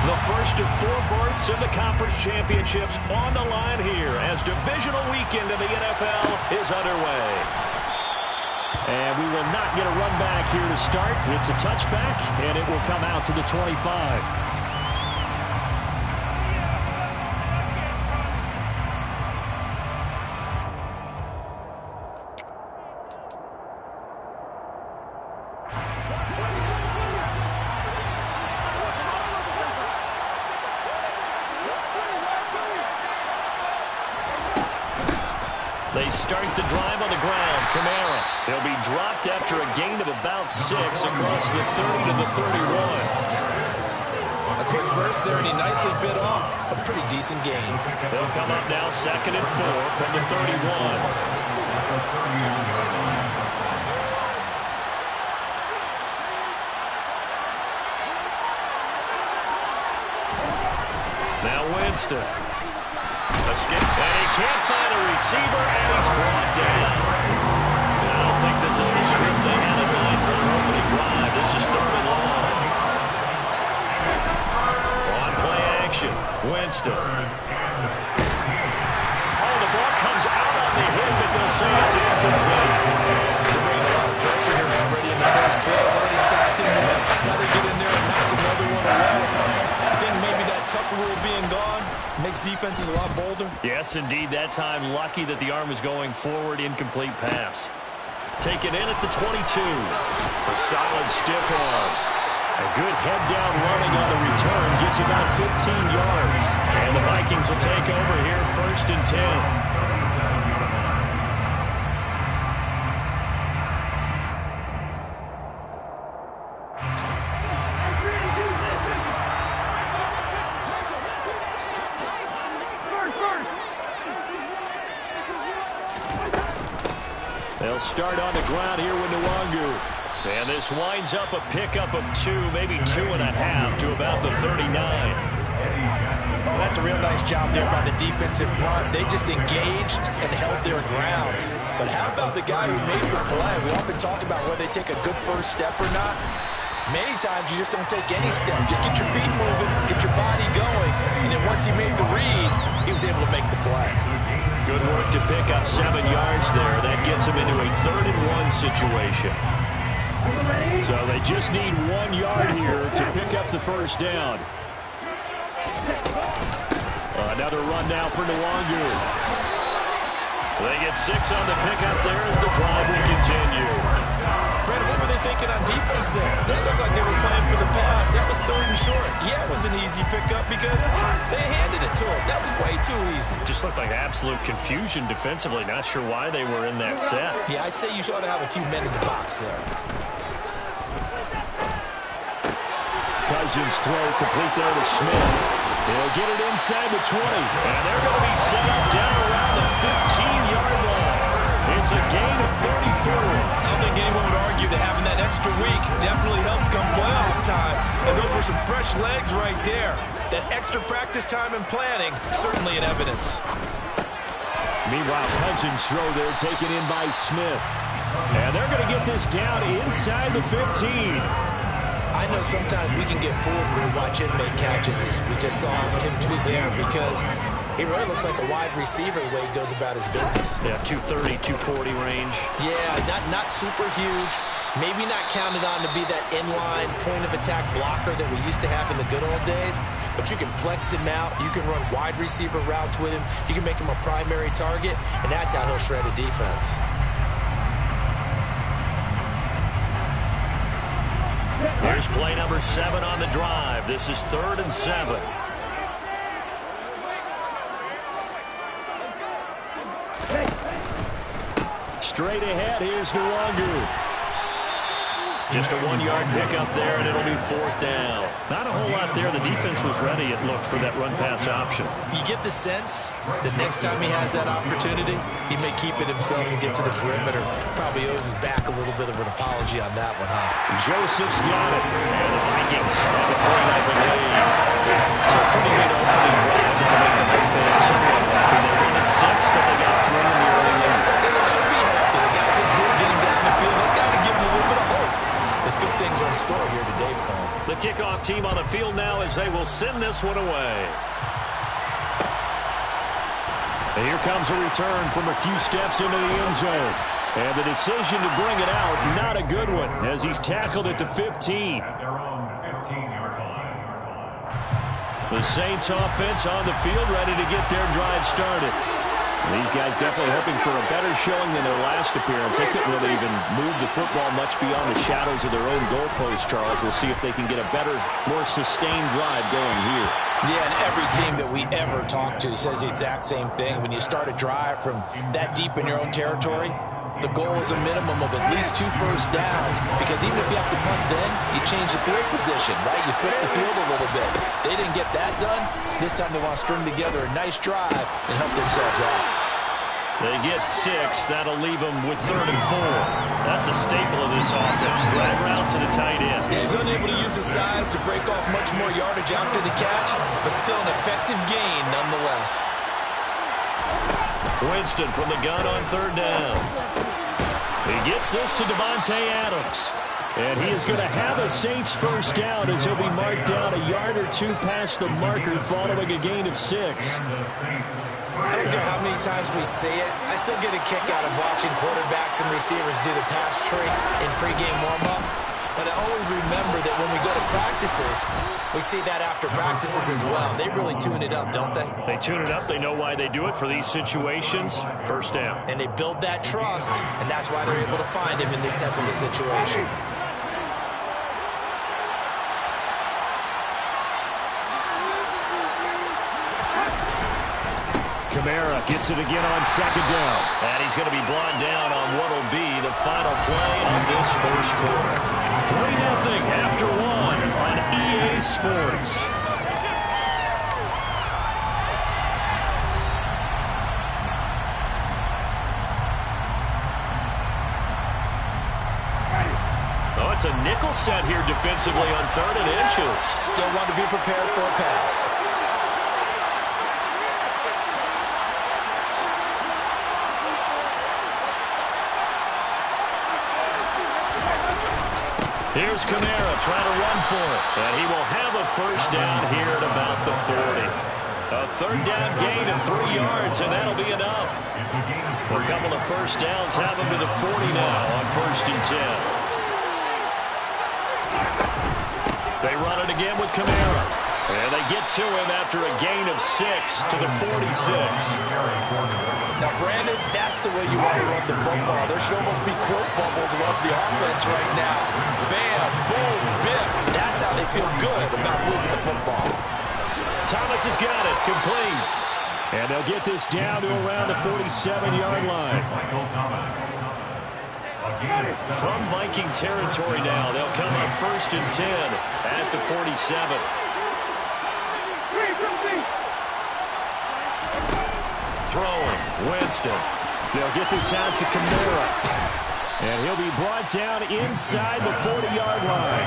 The first of 4 berths in the conference championships on the line here as divisional weekend in the NFL is underway. And we will not get a run back here to start. It's a touchback, and it will come out to the 25. They start the drive on the ground. Kamara. He'll be dropped after a gain of about 6 across the 30 to the 31. A quick burst there, and he nicely bit off a pretty decent gain. They'll come up now 2nd and 4 from the 31. Now Winston. Escape, and he can't find a receiver, and he's brought down. I don't think this is the script they had in mind for their opening drive. This is 3rd and long. On play action, Winston. Oh, the ball comes out on the hit, but they'll say it's incomplete. They're bringing a lot of pressure here already in the first quarter. Already sacked him once. Got to get in there and knock another one away. I think maybe that Tucker rule being gone makes defenses a lot bolder. Yes, indeed. That time, lucky that the arm was going forward. Incomplete pass. Taken in at the 22. A solid stiff arm. A good head-down running on the return. Gets about 15 yards. And the Vikings will take over here 1st and 10. They'll start on the ground here with Nwangu. And this winds up a pickup of 2, maybe 2.5 to about the 39. Oh, that's a real nice job there by the defensive front. They just engaged and held their ground. But how about the guy who made the play? We often talk about whether they take a good first step or not. Many times you just don't take any step. Just get your feet moving, get your body going. And then once he made the read, he was able to make the play. Good work to pick up 7 yards there. That gets them into a 3rd and 1 situation. So they just need 1 yard here to pick up the first down. Another run now for Nwangu. They get 6 on the pickup there as the drive will continue. Brandon, what were they thinking on defense there? They looked like they were playing for the pass. That was 3rd and short. Yeah, it was an easy pickup because they handed it to him. That was way too easy. Just looked like absolute confusion defensively. Not sure why they were in that set. Yeah, I'd say you ought to have a few men in the box there. Cousins throw complete there to Smith. He'll get it inside the 20. And they're going to be set up down around the 15-yard line. It's a gain of 34. I don't think anyone would argue that having that extra week definitely helps come playoff time. And those were some fresh legs right there. That extra practice time and planning, certainly in evidence. Meanwhile, Cousins throw there taken in by Smith. And they're going to get this down inside the 15. I know sometimes we can get fooled when we watch him make catches, as we just saw him do there, because he really looks like a wide receiver the way he goes about his business. Yeah, 230, 240 range. Yeah, not super huge. Maybe not counted on to be that inline point-of-attack blocker that we used to have in the good old days, but you can flex him out. You can run wide receiver routes with him. You can make him a primary target, and that's how he'll shred a defense. Here's play number 7 on the drive. This is 3rd and 7. Straight ahead, here's Nwangu. Just a 1-yard pickup there, and it'll be 4th down. Not a whole lot there. The defense was ready, it looked, for that run-pass option. You get the sense that next time he has that opportunity, he may keep it himself and get to the perimeter. Probably owes his back a little bit of an apology on that one, huh? Joseph's got it. And the Vikings have a 3-0 lead. So a pretty good opening drive to make the whole fans somewhat happy. They won at 6, but they got 3 in the early lead. And they should be happy. The guys look good getting down the field. That's got to give them a little bit of hope. The good things are in store here today for them. The kickoff team on the field now as they will send this one away. And here comes a return from a few steps into the end zone. And the decision to bring it out, not a good one, as he's tackled at the 15. The Saints offense on the field, ready to get their drive started. These guys definitely hoping for a better showing than their last appearance. They couldn't really even move the football much beyond the shadows of their own goalpost, Charles. We'll see if they can get a better, more sustained drive going here. Yeah, and every team that we ever talk to says the exact same thing. When you start a drive from that deep in your own territory, the goal is a minimum of at least 2 first downs, because even if you have to punt then, you change the field position, right? You flip the field a little bit. They didn't get that done. This time they want to string together a nice drive and help themselves out. They get 6. That'll leave them with 3rd and 4. That's a staple of this offense. Drag route to the tight end. Yeah, he's unable to use his size to break off much more yardage after the catch, but still an effective gain nonetheless. Winston from the gun on 3rd down. He gets this to Davante Adams. And he is going to have a Saints first down as he'll be marked down a yard or 2 past the marker following a gain of 6. I don't care how many times we say it, I still get a kick out of watching quarterbacks and receivers do the pass trick in pregame warm-up. But I always remember that when we go to practices, we see that after practices as well. They really tune it up, don't they? They tune it up. They know why they do it for these situations. First down. And they build that trust, and that's why they're able to find him in this type of a situation. Kamara gets it again on 2nd down. And he's going to be brought down on what will be the final play of this first quarter. 3-0 after 1 on EA Sports. Oh, it's a nickel set here defensively on 3rd and inches. Still want to be prepared for a pass. Here's Kamara trying to run for it. And he will have a first down here at about the 40. A 3rd down gain of 3 yards, and that'll be enough. A couple of first downs have him to the 40 now on 1st and 10. They run it again with Kamara. And they get to him after a gain of 6 to the 46. Now, Brandon, that's the way you want to run the football. There should almost be quote bubbles above the offense right now. Bam, boom, biff. That's how they feel good about moving the football. Thomas has got it, complete. And they'll get this down to around the 47-yard line. From Viking territory now, they'll come up 1st and 10 at the 47. Throwing, Winston. They'll get this out to Kamara. And he'll be brought down inside the 40-yard line.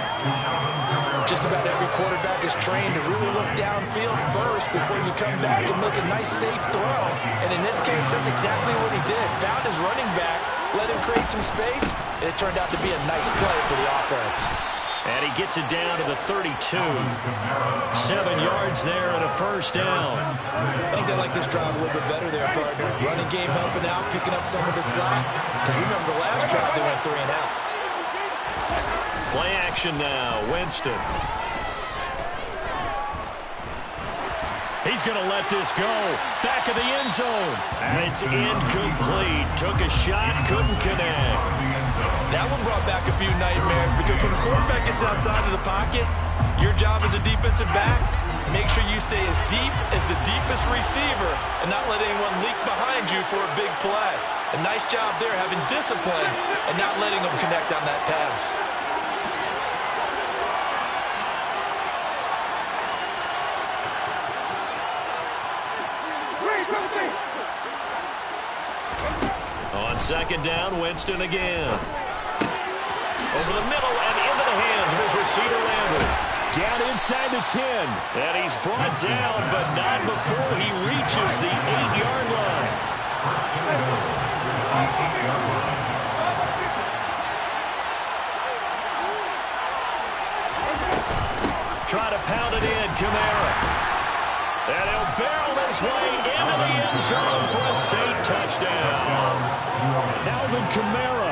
Just about every quarterback is trained to really look downfield first before you come back and make a nice, safe throw. And in this case, that's exactly what he did. Found his running back, let him create some space, and it turned out to be a nice play for the offense. And he gets it down to the 32. 7 yards there and a first down. I think they like this drive a little bit better there, partner. Running game helping out, picking up some of the slack. Because remember the last drive, they went 3 and out. Play action now, Winston. He's going to let this go. Back of the end zone. And it's incomplete. Took a shot, couldn't connect. That one brought back a few nightmares because when a quarterback gets outside of the pocket, your job as a defensive back, make sure you stay as deep as the deepest receiver and not let anyone leak behind you for a big play. A nice job there having discipline and not letting them connect on that pass. On 2nd down, Winston again. Over the middle and into the hands of his receiver, Landry. Down inside the 10. And he's brought down, but not before he reaches the 8-yard line. Try to pound it in, Kamara. And he'll barrel his way into the end zone for a Saint touchdown. Alvin Kamara,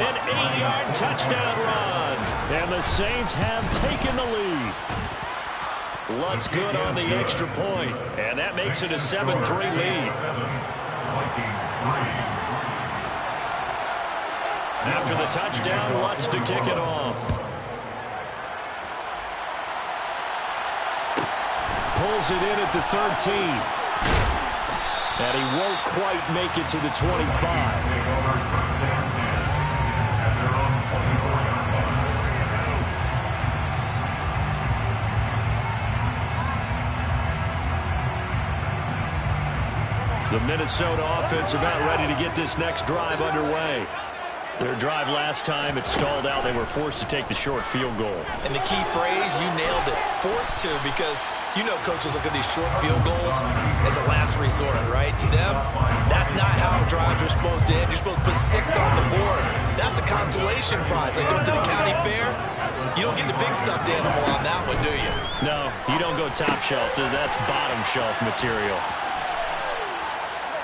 an 8-yard touchdown run. And the Saints have taken the lead. Lutt's good on the extra point, and that makes it a 7-3 lead. After the touchdown, Lutz to kick it off. Pulls it in at the 13. And he won't quite make it to the 25. The Minnesota offense about ready to get this next drive underway. Their drive last time, it stalled out. They were forced to take the short field goal. And the key phrase, you nailed it. Forced to, because you know coaches look at these short field goals as a last resort, right? To them, that's not how drives are supposed to end. You're supposed to put 6 on the board. That's a consolation prize. Like going to the county fair, you don't get the big stuffed animal on that one, do you? No, you don't go top shelf. That's bottom shelf material.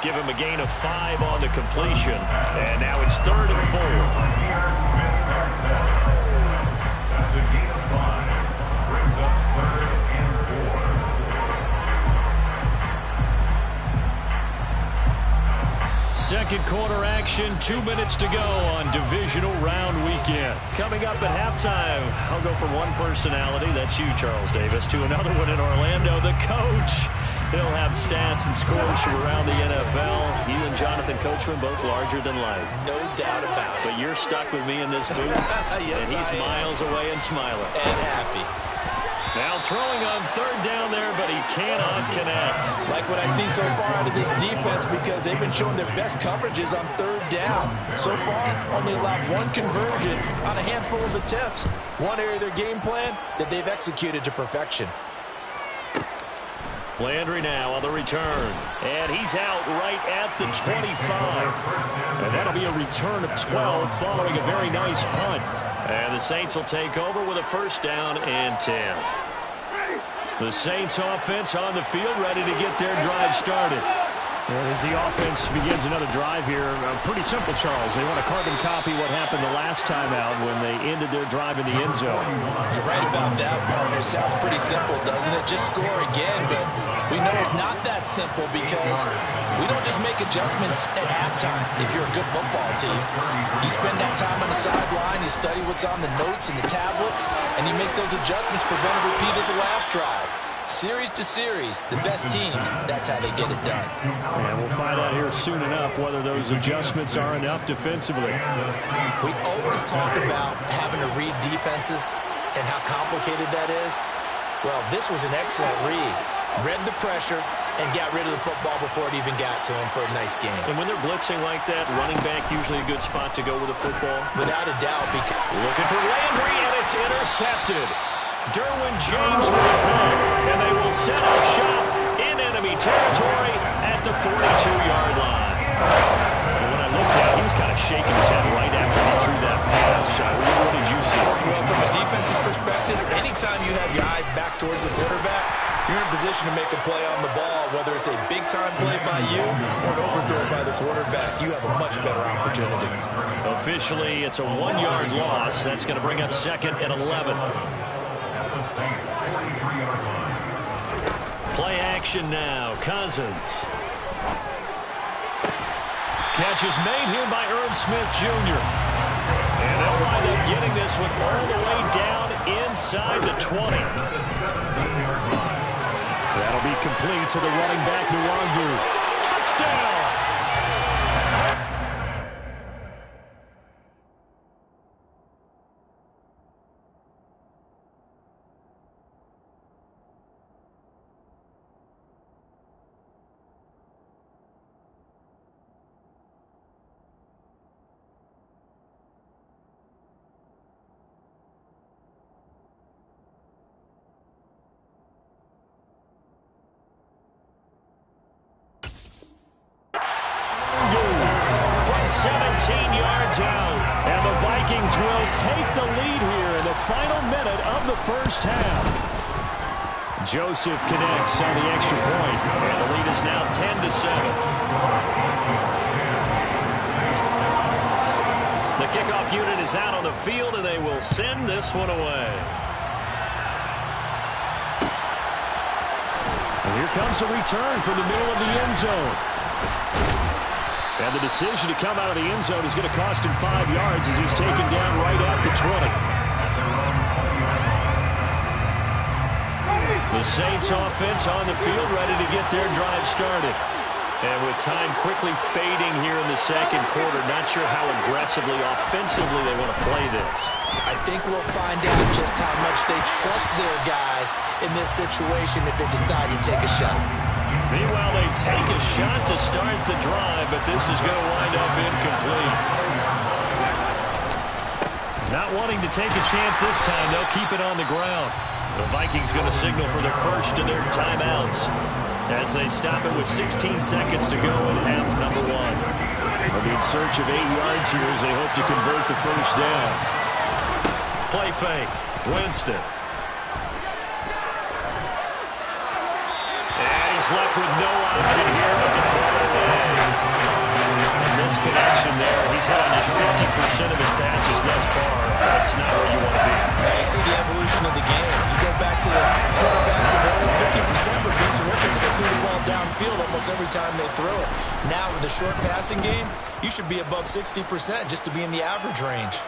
Give him a gain of 5 on the completion. And now it's 3rd and 4. That's a gain of 5. Brings up 3rd and 4. Second quarter action, 2 minutes to go on divisional round weekend. Coming up at halftime, I'll go from one personality, that's you, Charles Davis, to another one in Orlando, the coach. He'll have stats and scores from around the NFL. You and Jonathan Coachman both larger than life. No doubt about it. But you're stuck with me in this booth, yes, and he's miles away and smiling. And happy. Now throwing on 3rd down there, but he cannot connect. Like what I see so far out of this defense, because they've been showing their best coverages on 3rd down. So far, only allowed 1 conversion on a handful of attempts. One area of their game plan that they've executed to perfection. Landry now on the return. And he's out right at the 25. And that'll be a return of 12 following a very nice punt. And the Saints will take over with a 1st down and 10. The Saints offense on the field ready to get their drive started. As the offense begins another drive here, pretty simple, Charles. They want to carbon copy what happened the last time out when they ended their drive in the end zone. You're right about that, partner. Sounds pretty simple, doesn't it? Just score again, but we know it's not that simple because we don't just make adjustments at halftime. If you're a good football team, you spend that time on the sideline, you study what's on the notes and the tablets, and you make those adjustments, prevent a repeat of the last drive. Series to series, the best teams, that's how they get it done. And we'll find out here soon enough whether those adjustments are enough defensively. We always talk about having to read defenses and how complicated that is. Well, this was an excellent read. Read the pressure and got rid of the football before it even got to him for a nice game. And when they're blitzing like that, running back usually a good spot to go with a football. Without a doubt. Looking for Landry, and it's intercepted. Derwin James with a punt, and they will set up shop in enemy territory at the 42-yard line. And when I looked at it, he was kind of shaking his head right after he threw that pass. What did you see? Well, from a defense's perspective, anytime you have your eyes back towards the quarterback, you're in a position to make a play on the ball, whether it's a big-time play by you or an overthrow by the quarterback. You have a much better opportunity. Officially, it's a 1-yard loss. That's going to bring up 2nd and 11. Play action now. Cousins. Catch is made here by Irv Smith Jr. And they'll wind up getting this one all the way down inside the 20. That'll be complete to the running back, Nwangu. Touchdown! From 17 yards out, and the Vikings will take the lead here in the final minute of the 1st half. Joseph connects on the extra point, and the lead is now 10-7. The kickoff unit is out on the field, and they will send this one away. And here comes a return from the middle of the end zone. And the decision to come out of the end zone is going to cost him 5 yards as he's taken down right at the 20. The Saints offense on the field, ready to get their drive started. And with time quickly fading here in the second quarter, not sure how aggressively, offensively they want to play this. I think we'll find out just how much they trust their guys in this situation if they decide to take a shot. Meanwhile, they take a shot to start the drive, but this is going to wind up incomplete. Not wanting to take a chance this time, they'll keep it on the ground. The Vikings going to signal for the first of their timeouts as they stop it with 16 seconds to go in half number 1. They'll be in search of 8 yards here as they hope to convert the first down. Play fake. Winston. And he's left with no option here but to throw it away. Misconnection there. He's had on just 50% of his passes thus far. That's not where you want to be. Now you see the evolution of the game. You go back to the quarterbacks of old, 50% would be terrific because they threw the ball downfield almost every time they throw it. Now with the short passing game, you should be above 60% just to be in the average range.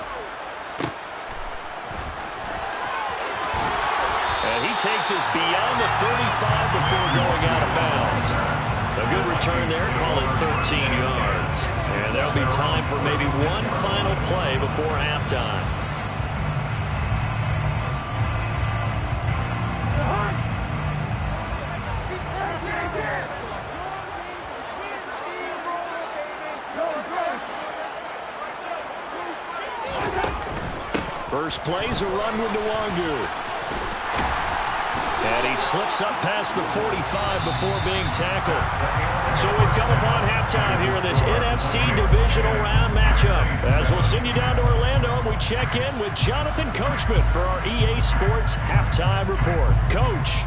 And he takes us beyond the 35 before going out of bounds. A good return there, call it 13 yards. And there'll be time for maybe one final play before halftime. First play's a run with Nwangu. And he slips up past the 45 before being tackled. So we've come upon halftime here in this NFC Divisional Round matchup. As we'll send you down to Orlando, and we check in with Jonathan Coachman for our EA Sports Halftime Report. Coach.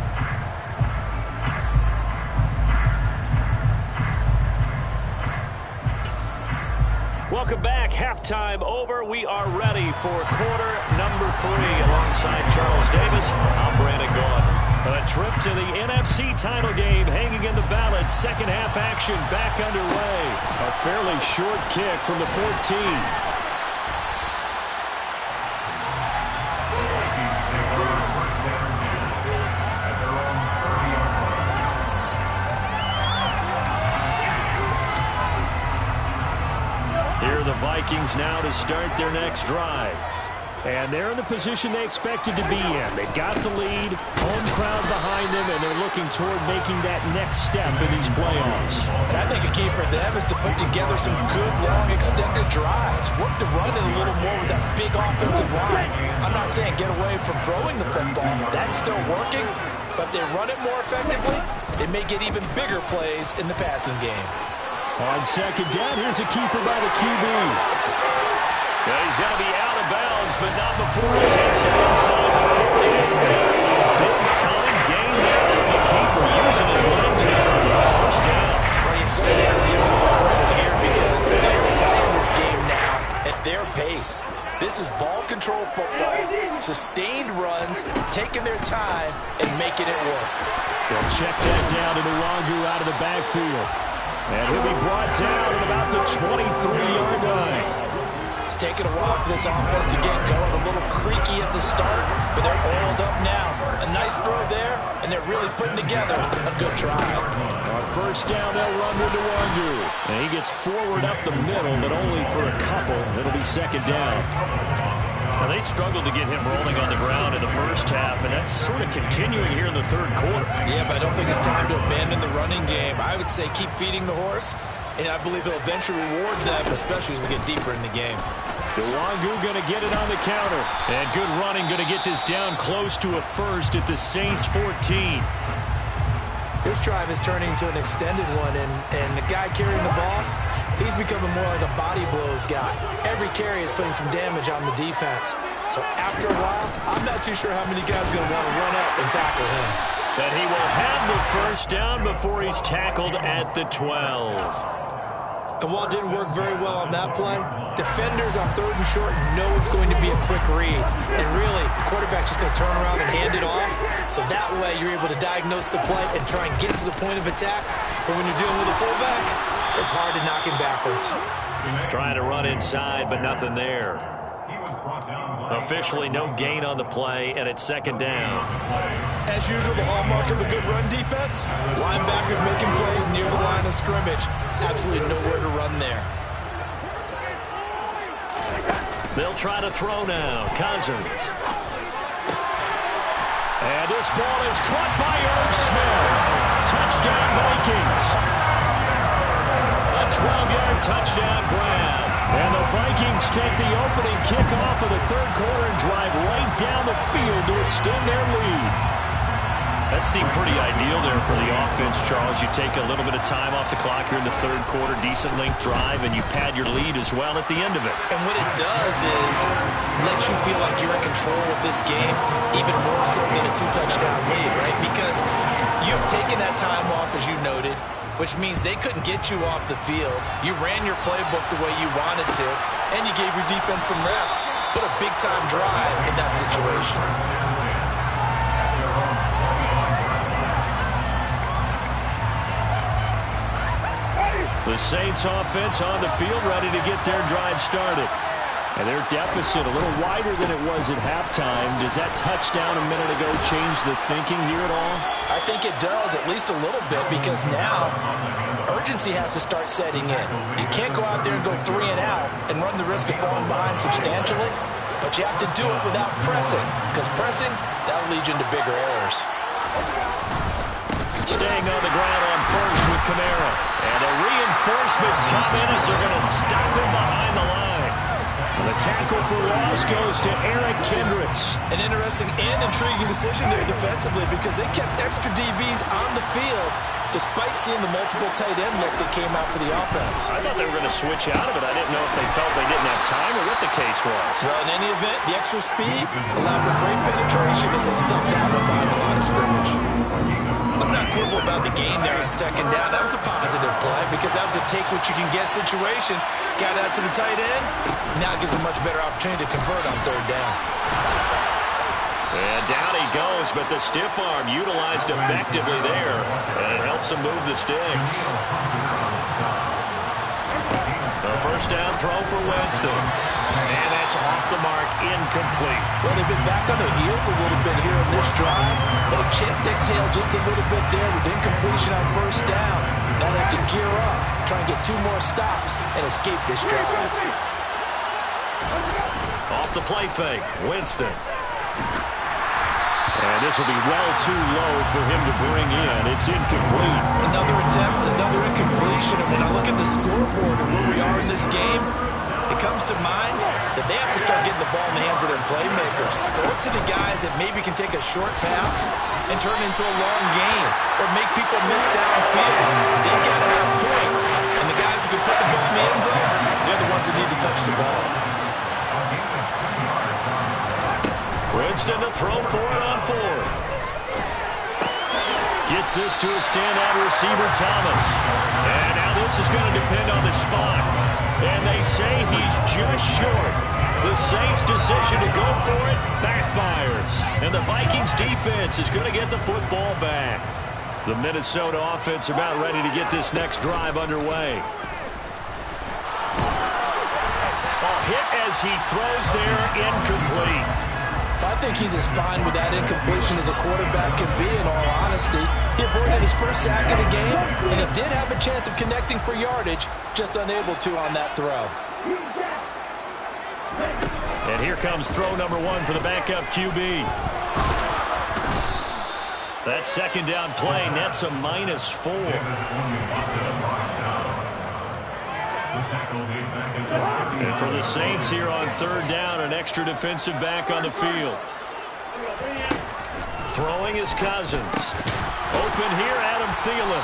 Welcome back. Halftime over. We are ready for quarter number 3 alongside Charles Davis. I'm Brandon Gaudin. A trip to the NFC title game hanging in the balance. Second half action back underway. A fairly short kick from the 14. Here are the Vikings now to start their next drive. And they're in the position they expected to be in. They've got the lead, home crowd behind them, and they're looking toward making that next step in these playoffs. And I think a key for them is to put together some good, long, extended drives. Work the run in a little more with that big offensive line. I'm not saying get away from throwing the football. That's still working, but they run it more effectively. They may get even bigger plays in the passing game. On second down, here's a keeper by the QB. Yeah, he's going to be out of bounds, but not before he takes it inside the 40. Big-time gain there on the keeper, using his legs there on the first down. Well, you certainly have to give them more credit here because they're playing this game now at their pace. This is ball control football, sustained runs, taking their time, and making it work. They'll check that down to Nwangu out of the backfield. And he'll be brought down at about the 23-yard line. It's taken a while for this offense to get going. A little creaky at the start, but they're oiled up now. A nice throw there, and they're really putting together a good drive. On first down, they'll run with Nwangu. And he gets forward up the middle, but only for a couple. It'll be second down. Now, they struggled to get him rolling on the ground in the first half, and that's sort of continuing here in the third quarter. Yeah, but I don't think it's time to abandon the running game. I would say keep feeding the horse, and I believe he'll eventually reward them, especially as we get deeper in the game. Nwangu going to get it on the counter. And good running, going to get this down close to a first at the Saints 14. This drive is turning into an extended one, and the guy carrying the ball, he's becoming more like a body blows guy. Every carry is putting some damage on the defense. So after a while, I'm not too sure how many guys are going to want to run up and tackle him. But he will have the first down before he's tackled at the 12. And while it didn't work very well on that play, defenders on 3rd and short know it's going to be a quick read. And really, the quarterback's just going to turn around and hand it off. So that way, you're able to diagnose the play and try and get to the point of attack. But when you're dealing with a fullback, it's hard to knock him backwards. Trying to run inside, but nothing there. Officially no gain on the play, and it's 2nd down. As usual, the hallmark of a good run defense, linebackers making plays near the line of scrimmage. Absolutely nowhere to run there. They'll try to throw now. Cousins. And this ball is caught by Irv Smith. Touchdown, Vikings. A 12-yard touchdown grab. And the Vikings take the opening kickoff of the 3rd quarter and drive right down the field to extend their lead. That seemed pretty ideal there for the offense, Charles. You take a little bit of time off the clock here in the 3rd quarter, decent length drive, and you pad your lead as well at the end of it. And what it does is let you feel like you're in control of this game, even more so than a 2-touchdown lead, right? Because you've taken that time off, as you noted, which means they couldn't get you off the field. You ran your playbook the way you wanted to, and you gave your defense some rest. What a big-time drive in that situation. The Saints offense on the field, ready to get their drive started. And their deficit a little wider than it was at halftime. Does that touchdown a minute ago change the thinking here at all? I think it does, at least a little bit, because now urgency has to start setting in. You can't go out there and go 3 and out and run the risk of falling behind substantially, but you have to do it without pressing, because pressing, that'll lead you into bigger errors. Staying on the ground on first with Kamara. And the reinforcements come in as they're going to stop him behind the line. And the tackle for loss goes to Eric Kendricks. An interesting and intriguing decision there defensively because they kept extra DBs on the field despite seeing the multiple tight end look that came out for the offense. I thought they were going to switch out of it. I didn't know if they felt they didn't have time or what the case was. Well, in any event, the extra speed allowed for great penetration as they stuffed that one behind the line of scrimmage. Let's not quibble about the gain there on 2nd down. That was a positive play because that was a take-what-you-can-get situation. Got out to the tight end. Now it gives a much better opportunity to convert on 3rd down. And down he goes, but the stiff arm utilized effectively there, and it helps him move the sticks. The 1st down throw for Winston. And that's off the mark, incomplete. Well, they've been back on their heels a little bit here in this drive, but a chance to exhale just a little bit there with incompletion on 1st down. Now they have to gear up, try and get 2 more stops, and escape this drive. Off the play fake, Winston. And this will be well too low for him to bring in. It's incomplete. Another attempt, another incompletion. And when I look at the scoreboard and where we are in this game, it comes to mind that they have to start getting the ball in the hands of their playmakers. Throw it to the guys that maybe can take a short pass and turn it into a long gain or make people miss downfield. They've got to have points. And the guys who can put the ball in the end zone, they're the ones that need to touch the ball. Winston to throw for it on 4th. Gets this to a standout receiver, Thomas. And now this is going to depend on the spot. And they say he's just short. The Saints' decision to go for it backfires. And the Vikings defense is going to get the football back. The Minnesota offense about ready to get this next drive underway. A hit as he throws there, incomplete. I think he's as fine with that incompletion as a quarterback can be, in all honesty. He avoided his first sack of the game, and he did have a chance of connecting for yardage, just unable to on that throw. And here comes throw number 1 for the backup QB. That 2nd down play nets a -4. And for the Saints here on 3rd down, an extra defensive back on the field. Throwing is Cousins. Open here, Adam Thielen.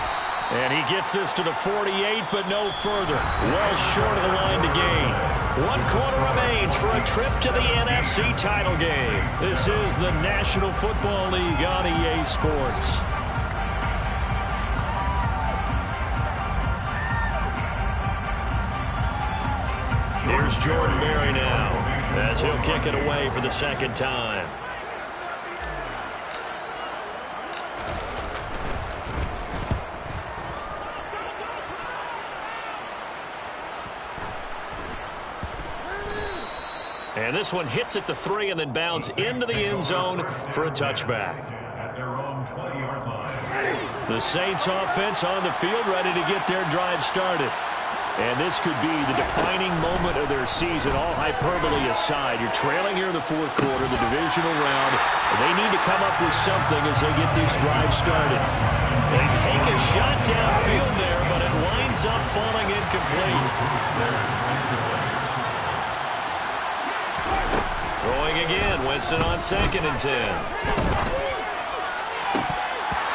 And he gets this to the 48, but no further. Well short of the line to gain. 1 quarter remains for a trip to the NFC title game. This is the National Football League on EA Sports. Here's Jordan Berry now, as he'll kick it away for the second time. And this one hits at the 3 and then bounds into the end zone for a touchback. At their own 20-yard line. The Saints offense on the field, ready to get their drive started. And this could be the defining moment of their season, all hyperbole aside. You're trailing here in the fourth quarter, the divisional round. They need to come up with something as they get this drive started. They take a shot downfield there, but it winds up falling incomplete. Throwing again, Winston on 2nd and 10.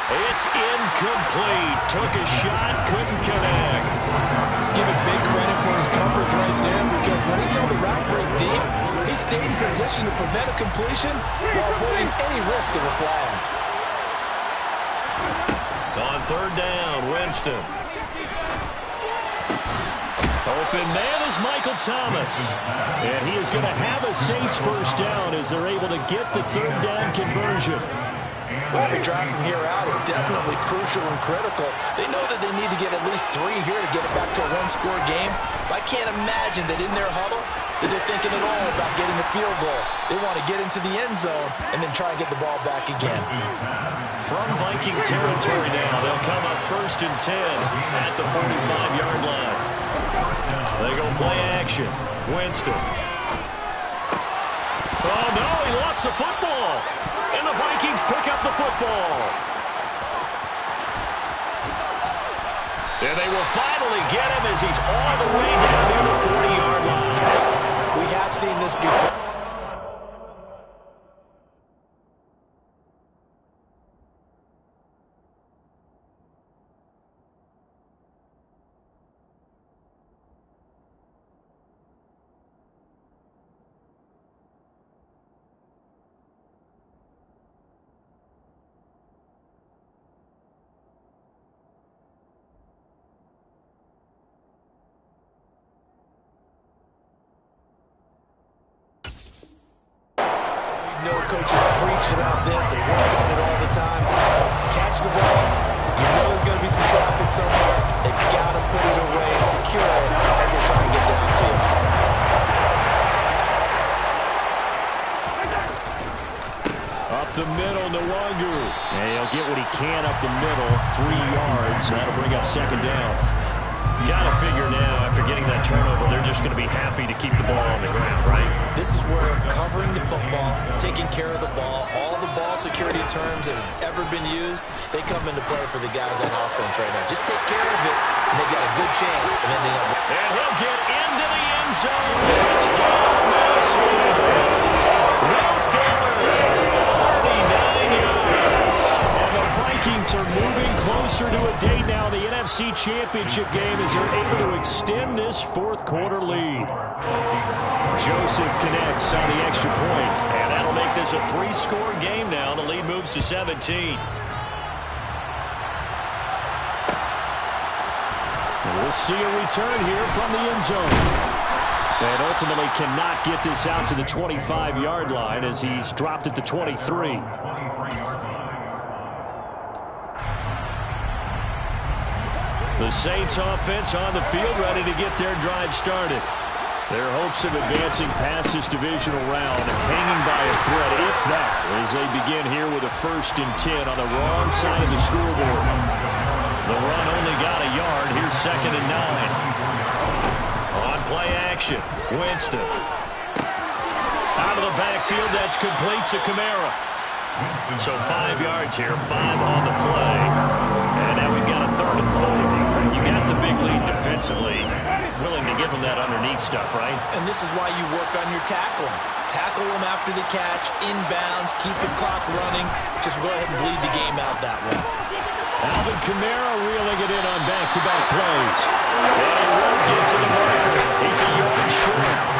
It's incomplete. Took a shot, couldn't connect. Give it big credit for his coverage right there, because when he saw the route break deep, he stayed in position to prevent a completion while avoiding any risk of a flag. On 3rd down, Winston. Open man is Michael Thomas. And he is going to have a Saints first down as they're able to get the 3rd down conversion. Every drive from here out is definitely crucial and critical. They know that they need to get at least 3 here to get it back to a 1-score game. But I can't imagine that in their huddle that they're thinking at all about getting a field goal. They want to get into the end zone and then try and get the ball back again. From Viking territory now, they'll come up 1st and 10 at the 45-yard line. They go play action. Winston. Oh, no, he lost the football. And the Vikings pick up the football. And they will finally get him as he's all the way down near the 40-yard line. We have seen this before. Coaches preach about this and work on it all the time. Catch the ball. You know there's going to be some traffic somewhere. They've got to put it away and secure it as they try and get downfield. Up the middle, Nwangu. And he'll get what he can up the middle, 3 yards. That'll bring up 2nd down. Got to figure now, after getting that turnover, they're just going to be happy to keep the ball on the ground, right? This is where covering the football, taking care of the ball, all the ball security terms that have ever been used, they come into play for the guys on offense right now. Just take care of it, and they've got a good chance of ending up. And he'll get into the end zone. Touchdown, Minnesota. Will Fuller, 39 yards. And the Vikings are moving closer to a date now. The NFC Championship game as they're able to extend this 4th quarter lead. Joseph connects on the extra point, and that'll make this a 3-score game now. The lead moves to 17. We'll see a return here from the end zone. And ultimately cannot get this out to the 25-yard line as he's dropped at the 23. The Saints offense on the field ready to get their drive started. Their hopes of advancing past this divisional round hanging by a thread, if that, as they begin here with a 1st and 10 on the wrong side of the scoreboard. The run only got a yard. Here's 2nd and 9. On play action, Winston. Out of the backfield, that's complete to Kamara. So 5 yards here, 5 on the play. And now we've got a 3rd and 4. You got the big lead defensively. Willing to give them that underneath stuff, right? And this is why you work on your tackling. Tackle them after the catch, inbounds, keep the clock running. Just go ahead and bleed the game out that way. Alvin Kamara reeling it in on back-to-back plays. And he won't get to the marker. He's a yard short.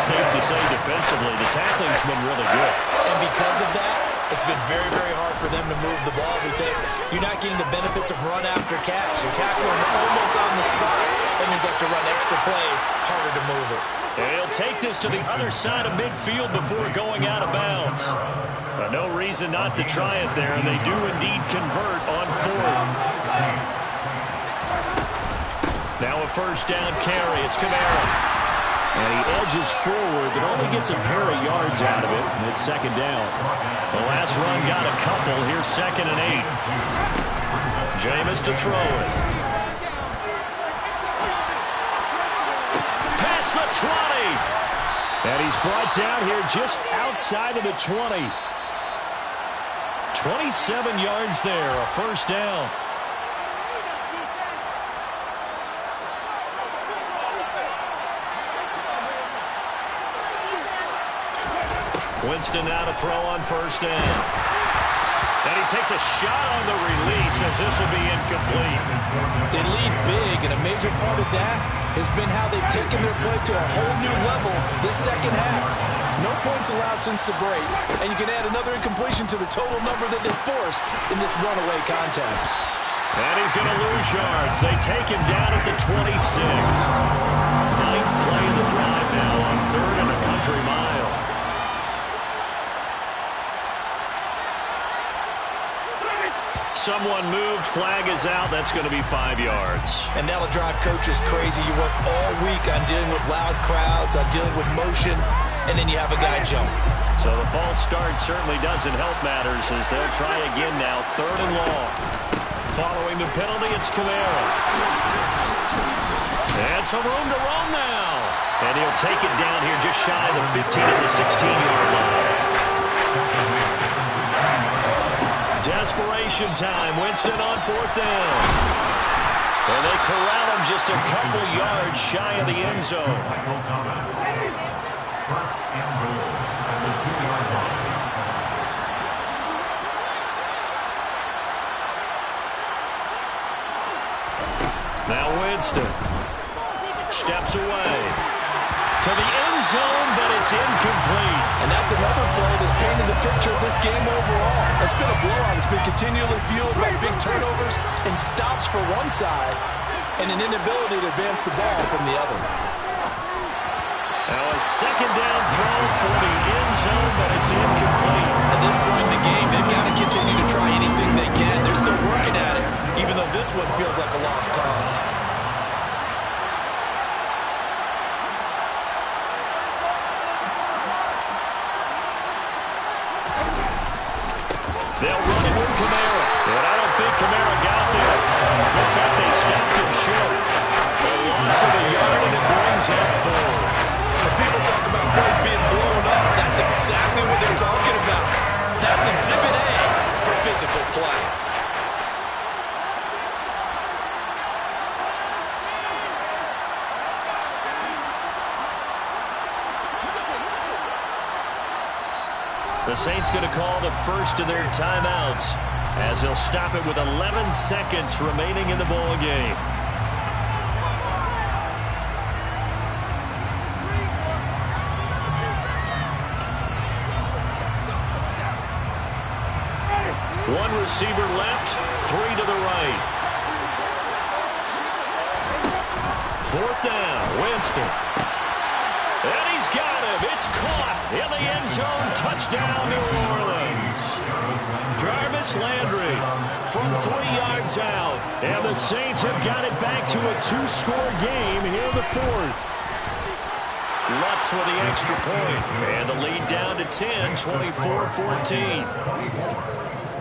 safe to say defensively, the tackling's been really good. And because of that, it's been very, very hard for them to move the ball because you're not getting the benefits of run after catch. You're tackling almost on the spot. That means you have to run extra plays, harder to move it. And he'll take this to the other side of midfield before going out of bounds. No reason not to try it there, and they do indeed convert on fourth. Now a first down carry. It's Kamara. And he edges forward, but only gets a pair of yards out of it, and it's second down. The last run got a couple. Here's 2nd and 8. Jameis to throw it. Past the 20. And he's brought down here just outside of the 20. 27 yards there, a first down. Winston now to throw on first down. And he takes a shot on the release as this will be incomplete. They lead big, and a major part of that has been how they've taken their play to a whole new level this second half. No points allowed since the break, and you can add another incompletion to the total number that they forced in this runaway contest. And he's going to lose yards. They take him down at the 26. Ninth play of the drive now on 3rd and a country mile. Someone moved, flag is out. That's going to be 5 yards. And that'll drive coaches crazy. You work all week on dealing with loud crowds, on dealing with motion, and then you have a guy jump. So the false start certainly doesn't help matters as they'll try again now. 3rd and long. Following the penalty, it's Kamara. And some room to roam now. And he'll take it down here just shy of the 15 at the 16-yard line. Desperation time. Winston on 4th down. And they corral him just a couple yards shy of the end zone. Michael Thomas. First and goal at the 2-yard line. Now Winston steps away to the end zone, but it's incomplete. And that's another play that's painted the picture of this game overall. It's been a blowout. It's been continually fueled by big turnovers and stops for one side and an inability to advance the ball from the other. Now a second down throw for the end zone, but it's incomplete. At this point in the game, they've got to continue to try anything they can. They're still working at it, even though this one feels like a lost cause. They'll run it with Kamara. And I don't think Kamara got there. Looks like they stopped him short. A loss of a yard, and it brings up 4. When people talk about plays being blown up, that's exactly what they're talking about. That's Exhibit A for physical play. The Saints going to call the first of their timeouts as they'll stop it with 11 seconds remaining in the ball game. One receiver left, 3 to the right. 4th down, Winston. And he's got him. It's caught in the end zone. Touchdown, New Orleans. Jarvis Landry from 3 yards out. And the Saints have got it back to a 2-score game here in the 4th. Lutz with the extra point. And the lead down to 10, 24-14.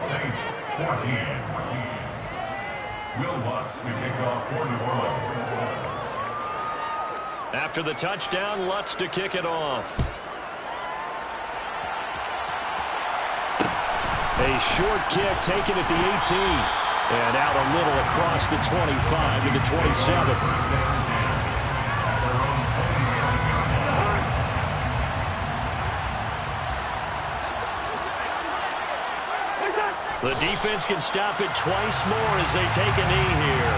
Saints 14. Will Lutz to kick off for New Orleans. After the touchdown, Lutz to kick it off. A short kick taken at the 18. And out a little across the 25 to the 27. The defense can stop it twice more as they take a knee here.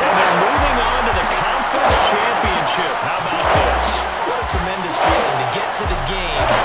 And they're moving on to the conference championship. How about into the game